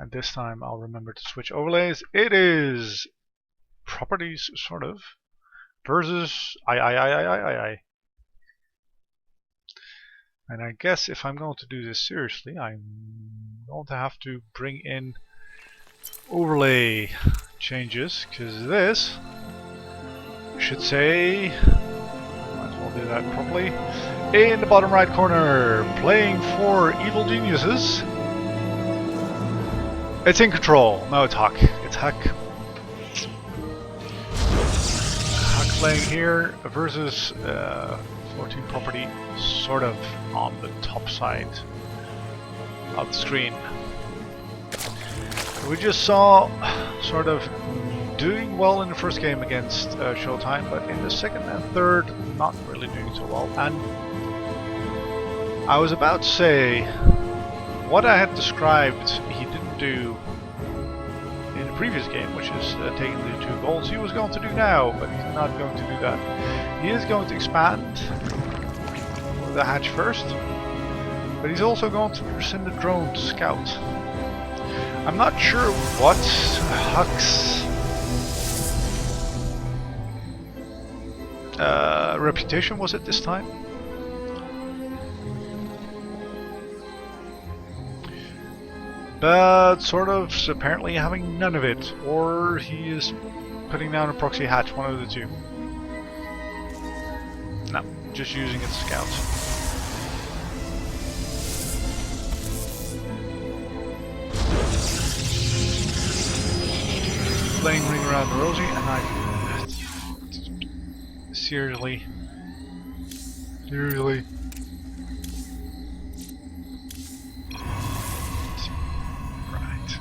And this time I'll remember to switch overlays. It is properties, sort of, versus I. And I guess if I'm going to do this seriously, I'm going to have to bring in overlay changes, because this should say, might as well do that properly, in the bottom right corner, playing for evil geniuses. It's in control. No, it's Huck. It's Huck. Huck playing here versus 14 property, sort of on the top side of the screen. We just saw sort of doing well in the first game against Showtime, but in the second and third, not really doing so well. And I was about to say, what I had described he didn't do in the previous game, which is taking the 2 goals, he was going to do now, but he's not going to do that. He is going to expand the hatch first, but he's also going to send a drone to scout. I'm not sure what Huck's reputation was at this time. But sort of apparently having none of it, or he is putting down a proxy hatch, one of the two. No, just using it to scout. Playing Ring Around the Rosie, and I seriously. Right.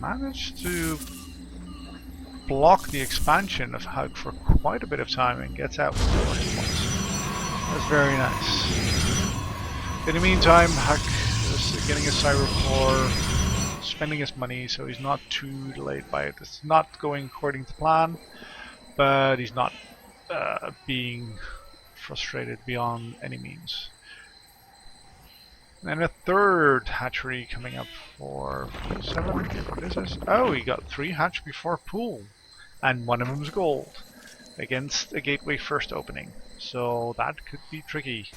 Managed to block the expansion of Hug for quite a bit of time and gets out with 4 hit points. That's very nice. In the meantime, Huck is getting a Cyber Core, spending his money, so he's not too delayed by it. It's not going according to plan, but he's not being frustrated beyond any means. And a third hatchery coming up for 7. What is this? Oh, he got 3 hatch before pool, and one of them's gold against a gateway first opening. So that could be tricky.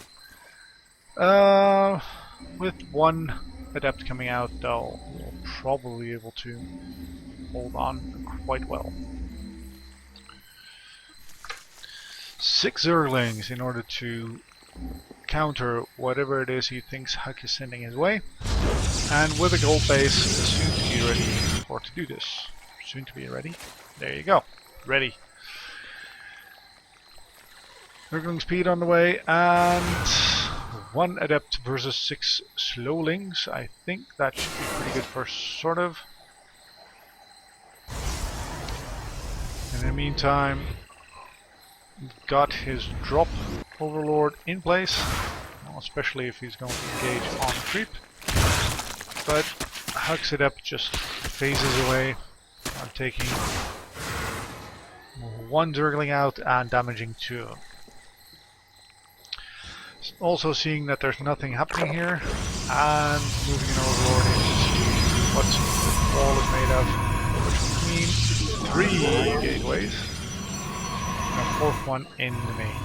With 1 adept coming out, though, we'll probably be able to hold on quite well. 6 Zerglings in order to counter whatever it is he thinks Huck is sending his way, and with a gold base, soon to be ready for to do this. Soon to be ready. There you go, ready. Zergling speed on the way, and 1 adept versus 6 slowlings. I think that should be pretty good for SortOf. In the meantime, got his drop overlord in place, well, especially if he's going to engage on creep. But Huck's adept just phases away. I'm taking 1 Zergling out and damaging 2. Also seeing that there's nothing happening here, and moving an overlord in to see what the wall is made of, which would mean 3 gateways, and a 4th one in the main.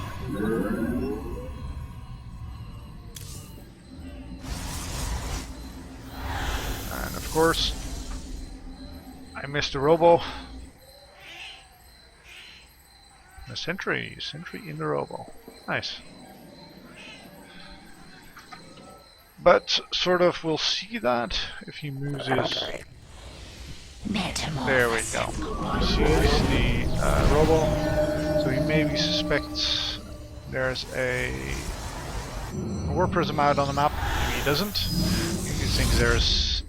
And of course, I missed a robo. A sentry in the robo. Nice. But SortOf will see that if he moves his... There we go. He sees the robo, so he maybe suspects there's a warp prism out on the map. Maybe he doesn't. He thinks there's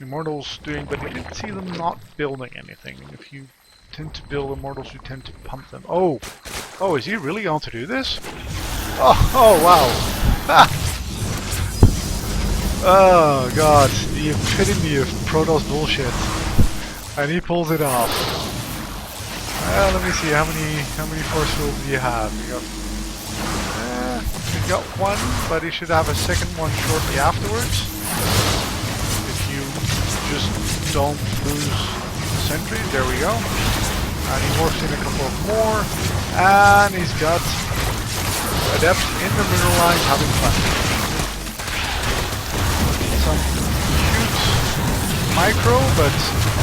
Immortals doing, but he didn't see them not building anything. And if you tend to build Immortals, you tend to pump them. Oh, is he really going to do this? Oh wow! Oh god, the epitome of Protoss bullshit. And he pulls it off. Let me see, how many force fields do you have? You got one, but you should have a second one shortly afterwards. If you just don't lose the sentry, there we go. And he morphs in a couple of more, and he's got Adept in the middle line having fun. Some cute micro, but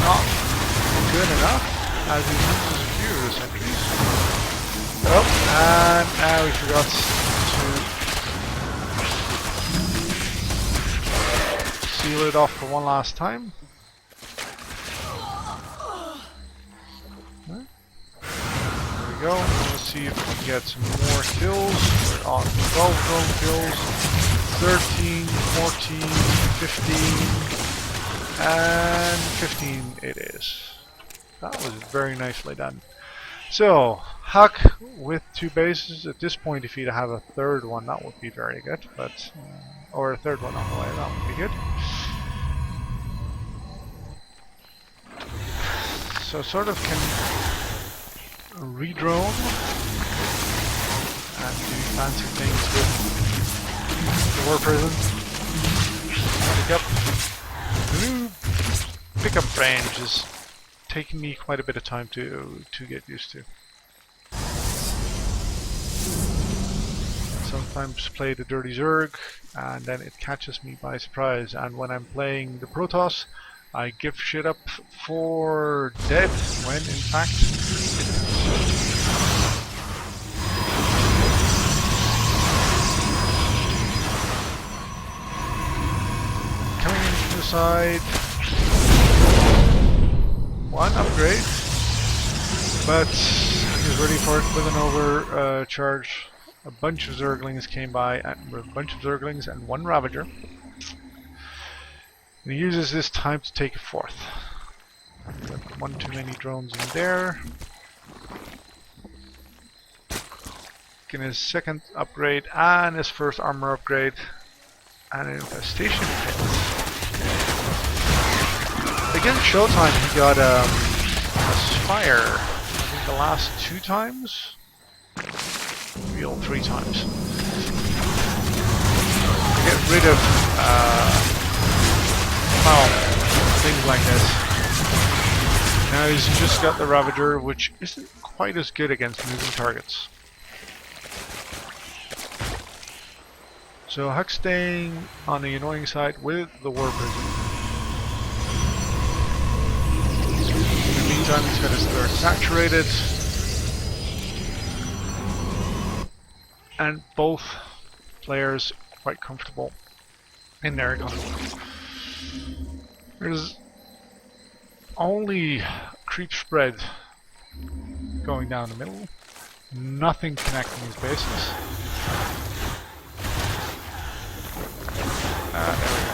not good enough, as he loses a few of the sentries. Oh, and now we forgot to seal it off for one last time. There we go. Let's see if we can get some more kills. We're on 12 drone kills, 13, 14, 15, and 15 it is. That was very nicely done. So, Huck with 2 bases. At this point, if you'd have a third one, that would be very good. But or a third one on the way, that would be good. So, sort of can redrone and do fancy things with the war prison. The new pickup range is taking me quite a bit of time to get used to. Sometimes play the dirty Zerg and then it catches me by surprise, and when I'm playing the Protoss I give shit up for dead when in fact coming in from the side. One upgrade, but he's ready for it with an overcharge. A bunch of Zerglings came by, and a bunch of Zerglings and one Ravager. And he uses this time to take a fourth. One too many drones in there. Getting his second upgrade and his first armor upgrade, and an infestation pit. Against Showtime, he got a Spire. I think the last 2 times? Maybe all 3 times. Get rid of things like this. Now he's just got the Ravager, which isn't quite as good against moving targets. So Huck staying on the annoying side with the War Prison. Meantime, he's got his third saturated, and both players quite comfortable in their economy. There's only creep spread going down the middle, nothing connecting these bases. There we go.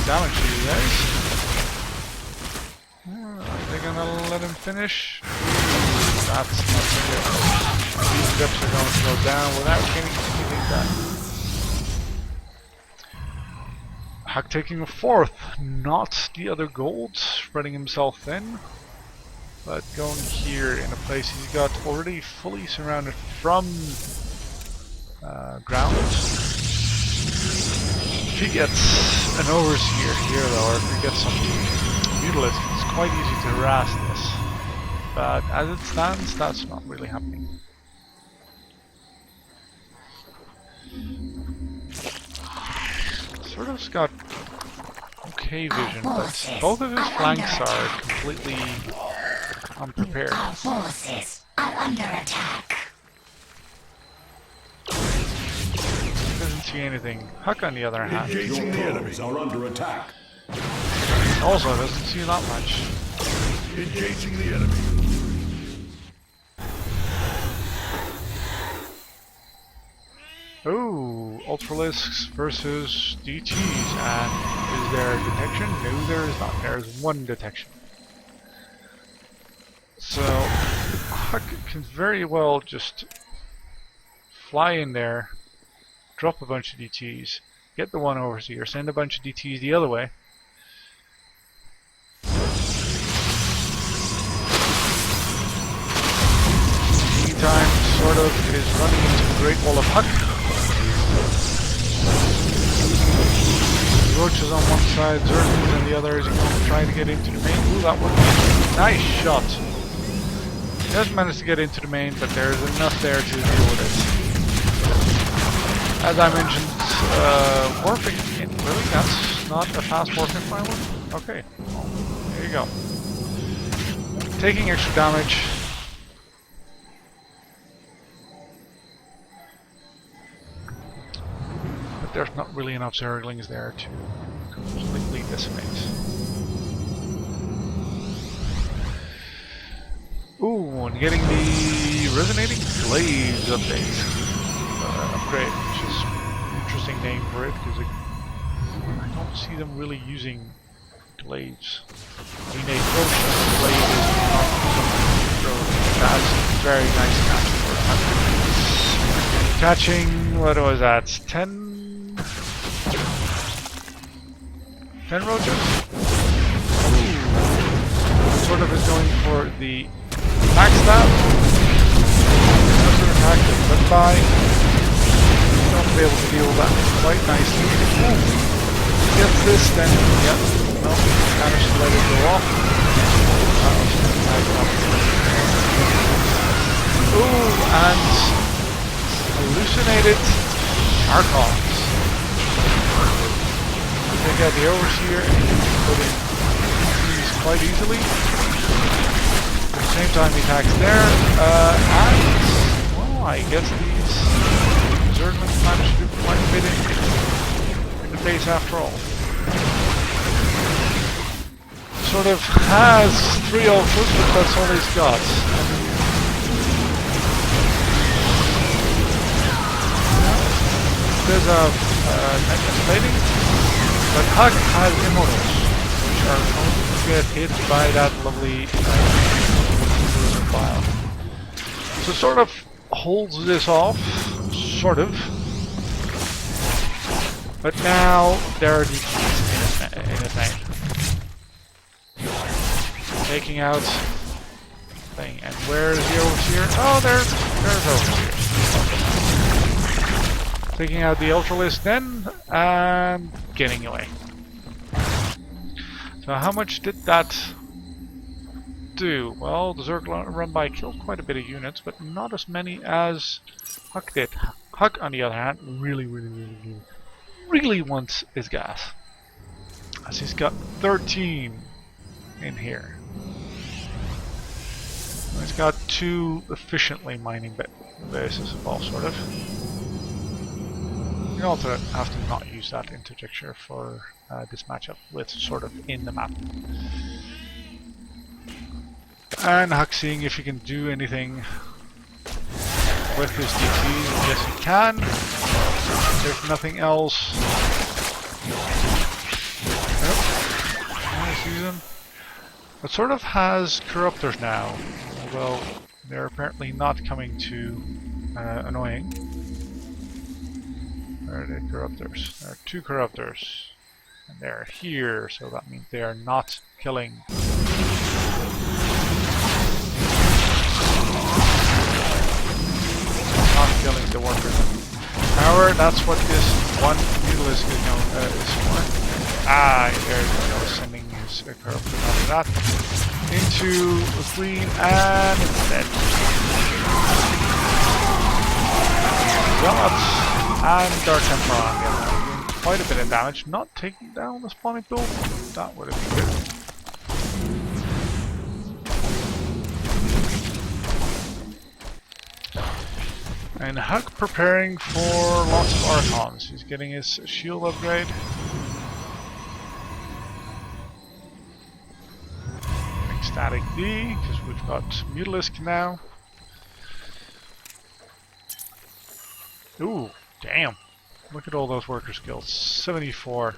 Damage to you guys. Are they gonna let him finish? That's not good. These steps are going to go down without getting anything done. Huck taking a fourth, not the other gold, spreading himself thin, but going here in a place he's got already fully surrounded from ground. If he gets an overseer here though, or if he gets some mutalisks, it's quite easy to harass this. But as it stands, that's not really happening. SortOf's got okay vision, but both of his flanks are completely unprepared. Our forces are under attack. Doesn't see anything. Huck, on the other hand, Your enemies are under attack. also doesn't see that much. Engaging the enemy. Ooh, Ultralisks versus DTs, and is there detection? No, there is not. There is one detection. So Huck can very well just fly in there, drop a bunch of DTs, get the one overseer, send a bunch of DTs the other way. Meantime, SortOf is running into the Great Wall of Huck. Roaches on one side, Zerglings on the other. Is he going to try to get into the main? Ooh, that was a nice shot. He doesn't manage to get into the main, but there's enough there to deal with it. As I mentioned, warping in. Really? That's not a fast warping fiber? Okay. Well, there you go. Taking extra damage. But there's not really enough Zerglings there to completely decimate. Ooh, and getting the Resonating Glaives update. Upgrade, which is an interesting name for it, because I don't see them really using glaives. I mean, a glaive is not something that's very nice catch for a hunter. Catching, what was that, 10 roaches? SortOf is going for the backstab. Another attack that went by. Don't be able to deal with that quite nicely. Gets this, then, yep, no, managed to let it go off. Ooh, and hallucinated Archons. Take out the overseer and you can put in these quite easily. At the same time he attacks there, and well, I guess these Zerglings managed to do quite a bit in the base after all. SortOf has 3 ultras, but that's all he's got. There's a Nightmare Plating, but Huck has Immortals, which are going to get hit by that lovely file. So SortOf holds this off, sort of. But now there are DTs in his name. Taking out thing. And where's the overseer? Oh, there's overseer. Taking out the Ultralist then, and getting away. So how much did that do? Well, the Zerg run by killed quite a bit of units, but not as many as Huck did. Huck, on the other hand, really wants his gas, as he's got 13 in here. He's got 2 efficiently mining bases of all sort of. You also have to not use that interjecture for this matchup with SortOf in the map. And Huck seeing if he can do anything with his DT. Yes, he can. There's nothing else. Nope. I see them. But SortOf has Corruptors now, although they're apparently not coming too annoying. Where are the Corruptors? There are 2 Corruptors. And they're here, so that means they are not killing. Not killing the workers. However, that's what this one Mutalisk is for. Ah, there you go, sending his Corruptor after that into the Queen, and it's dead. Got and Dark Templar on the other hand, doing quite a bit of damage, not taking down the spawning pool. That would have been good. And Huck preparing for lots of Archons. He's getting his shield upgrade. Static D, because we've got Mutalisk now. Ooh, damn. Look at all those worker skills. 74.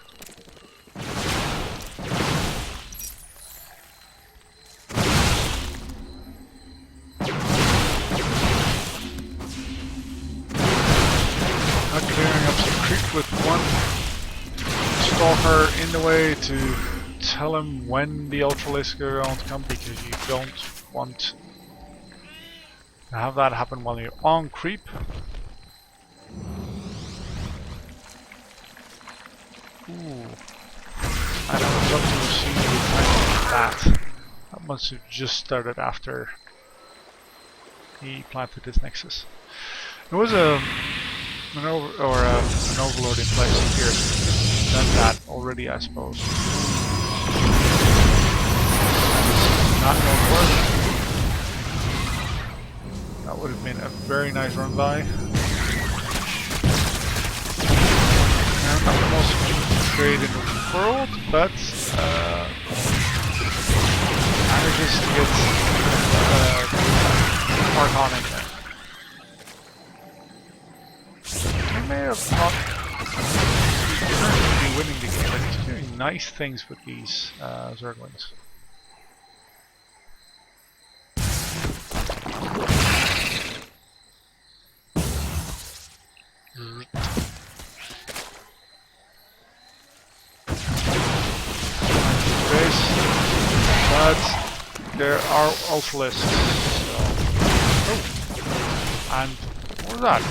a way to tell him when the ultralisks are going to come, because you don't want to have that happen while you're on creep. Ooh. And I would love to have seen the timing of that. That must have just started after he planted his nexus. There was an overlord in place here. Done that already, I suppose. Not going to work. That would have been a very nice run by. Not the most trade in the world, but manages to get Archon in there. He may have not currently be winning the game, but he's doing nice things with these Zerglings. But there are ultralisks. So. Oh. And what was that?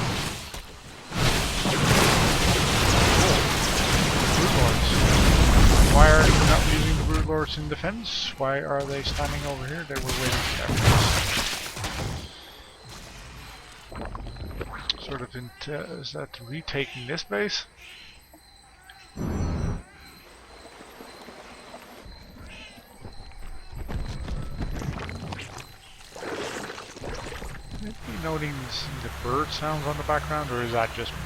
Broodlords. Why are you not using the Broodlords in defense? Why are they standing over here? They were waiting there. Sort of is that retaking this base? Noting the bird sounds on the background, or is that just me?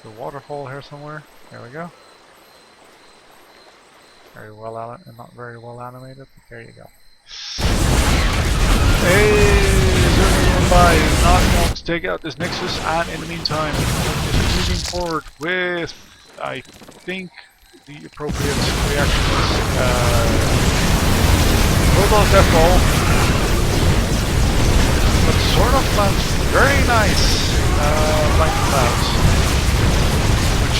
The waterfall here somewhere. There we go. Very well not very well animated, but there you go. Hey, zooming by is not going to take out this Nexus, and in the meantime, moving forward with, I think, the appropriate reactions. Bulldog Death Ball, but SortOf plants very nice Light Clouds, which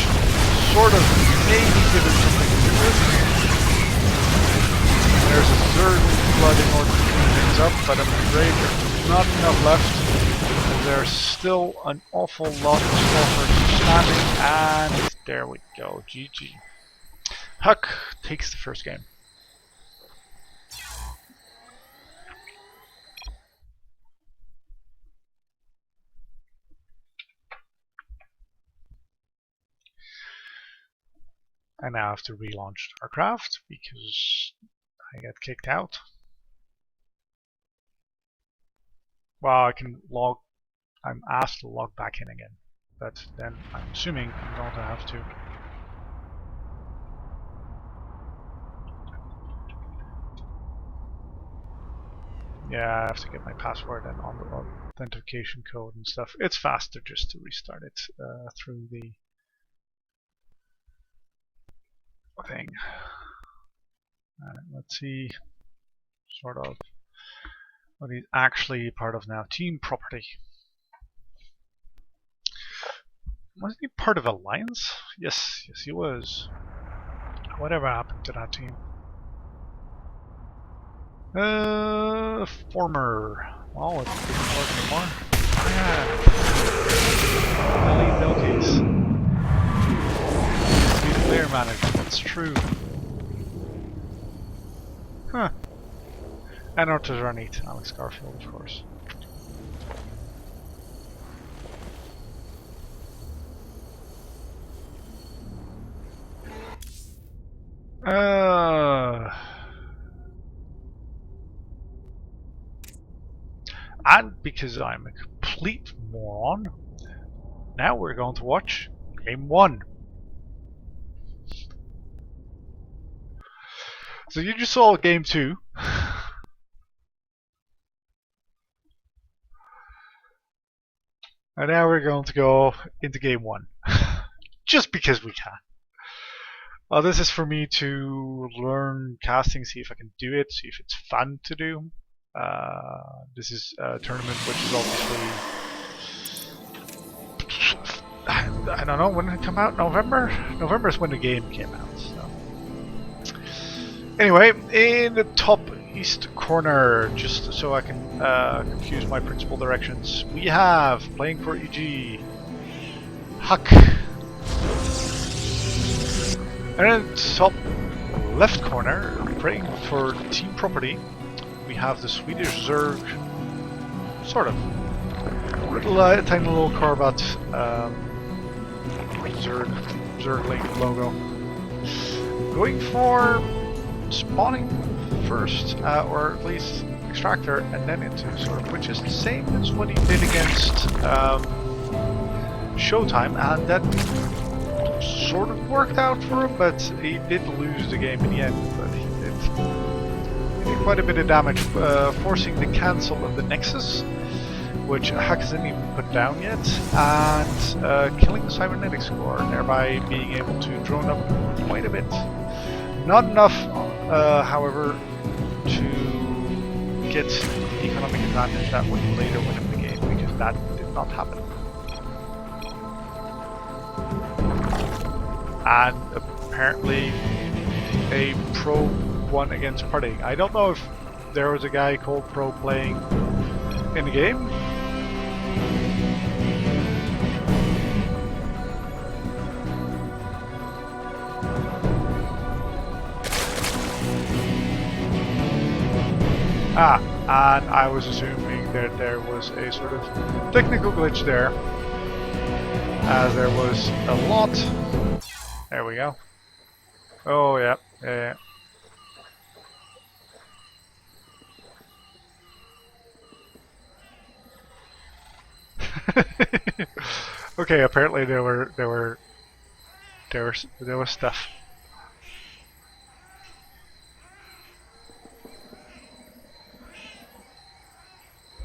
sort of maybe give it something to do with. There's a third flood in order to clean things up, but I'm afraid there's not enough left. There's still an awful lot of Stalkers standing, and there we go. GG. Huck takes the first game. I now have to relaunch StarCraft because I got kicked out. Well, I can log. I'm asked to log back in again, but then I'm assuming I'm going to have to. Yeah, I have to get my password and on the authentication code and stuff. It's faster just to restart it through the thing. Let's see, SortOf. What he's actually part of now. Team property. Wasn't he part of Alliance? Yes, he was. Whatever happened to that team? Former. Well, it doesn't work anymore. Yeah. Milky's. He's player manager, that's true. Huh. And Artezranite, Alex Garfield, of course. And because I'm a complete moron, now we're going to watch Game 1. So you just saw Game 2. And now we're going to go into Game 1. Just because we can. Well, this is for me to learn casting, see if I can do it, see if it's fun to do. This is a tournament which is obviously, I don't know when it come out. November. November is when the game came out. So. Anyway, in the top east corner, just so I can confuse my principal directions, we have playing for EG, Huck. And in the top left corner, praying for team property, we have the Swedish Zerg, sort of, little tiny little Corvat Zergling logo. Going for spawning first, or at least extractor, and then into sort of, which is the same as what he did against Showtime, and that sort of worked out for him, but he did lose the game in the end. But he did quite a bit of damage, forcing the cancel of the Nexus, which Huck hasn't even put down yet, and killing the cybernetics core, thereby being able to drone up quite a bit. Not enough, however, to get the economic advantage that would later win him the game, because that did not happen. And apparently a Pro won against Parting. I don't know if there was a guy called Pro playing in the game. And I was assuming that there was a sort of technical glitch there, as there was a lot. There we go. Oh yeah, yeah. Okay, apparently there was stuff.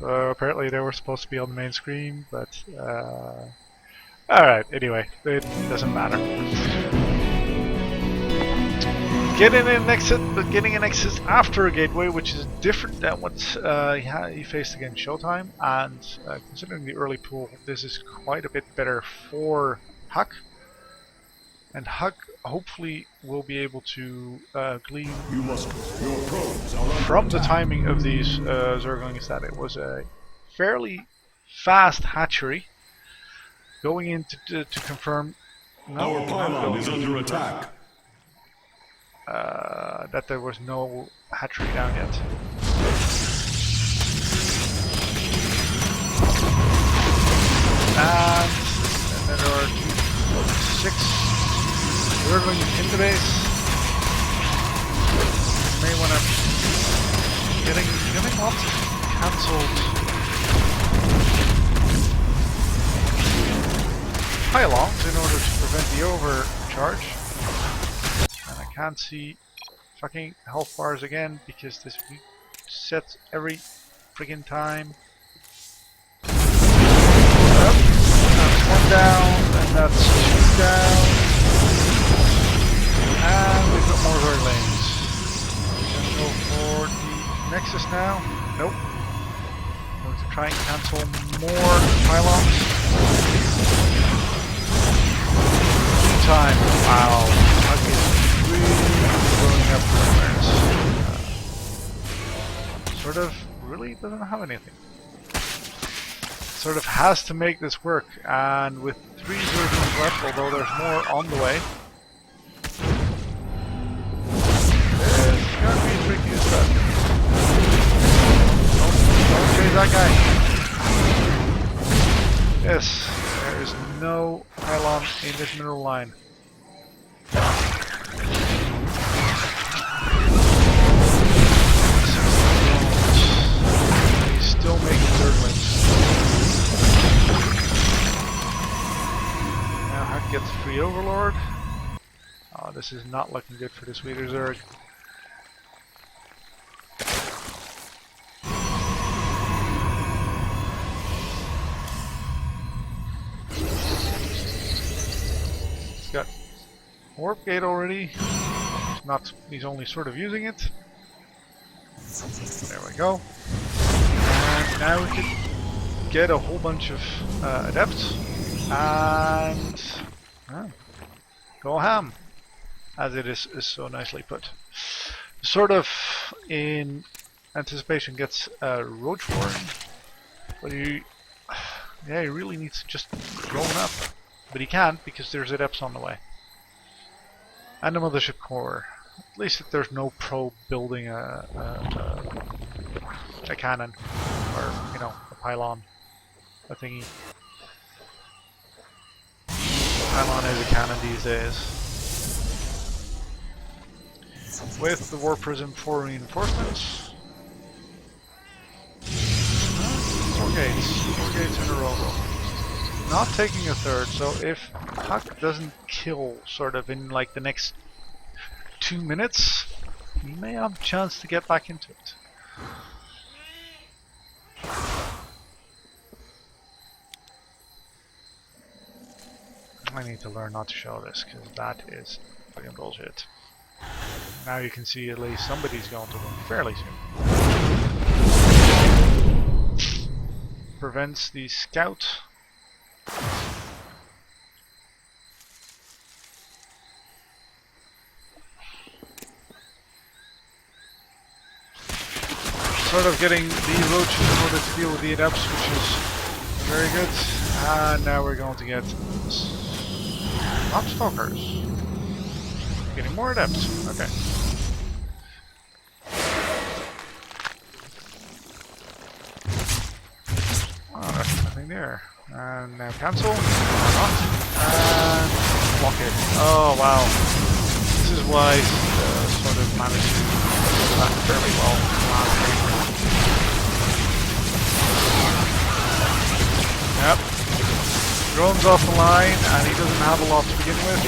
Apparently they were supposed to be on the main screen, but alright, anyway, it doesn't matter. Getting an exit after a gateway, which is different than what he faced against Showtime, and considering the early pool, this is quite a bit better for Huck. And Huck hopefully will be able to glean from the timing of these Zerglings that it was a fairly fast hatchery. Going in to confirm. No, our pylon is under attack. That there was no hatchery down yet. And then there are 6 Zerglings in the base. You may want to getting lots cancelled pylons in order to prevent the overcharge. And I can't see fucking health bars again because this resets every friggin' time. That's 1 down, and that's 2 down. And we've got more Zerglings. Gonna go for the Nexus now. Nope. Going to try and cancel more pylons. Time. Wow. Okay. Really going up the sort of really doesn't have anything. Sort of has to make this work, and with 3 Zerglings left, although there's more on the way, it's gonna be tricky as fuck. Don't chase that guy. Yes, there is no pylon in this middle line. He's still making Zerglings. Now Huck gets free Overlord. Oh, this is not looking good for the Swedish Zerg. Got Warp gate already. Not, he's only sort of using it. There we go. And now we can get a whole bunch of adepts and go ham, as it is so nicely put. Sort of in anticipation gets roach warren, but he really needs to just grown up, but he can't because there's adepts on the way. And the mothership core. At least if there's no probe building a cannon, or a pylon, a thingy. Pylon is a cannon these days. With the warp prism for reinforcements. 4 gates in a row. Not taking a third, so if Huck doesn't kill sort of in like the next 2 minutes, he may have a chance to get back into it. I need to learn not to show this, because that is fucking bullshit. Now you can see at least somebody's going to win fairly soon. Prevents the scout. Sort of getting the roaches in order to deal with the adepts, which is very good. And now we're going to get not stalkers. Getting more adepts. Okay. Oh, there's nothing there. And now cancel. Not. And block it. Oh wow. This is why sort of managed to do that fairly well last game. Yep. Drone's off the line, and he doesn't have a lot to begin with.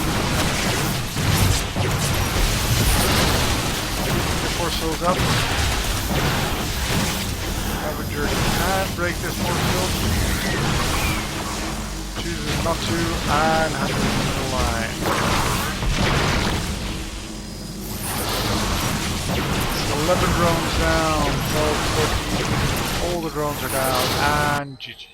The force fills up. Scavenger can break this force field. Chooses not to, and has it in the line. 11 drones down, 12, 14, all the drones are down, and GG.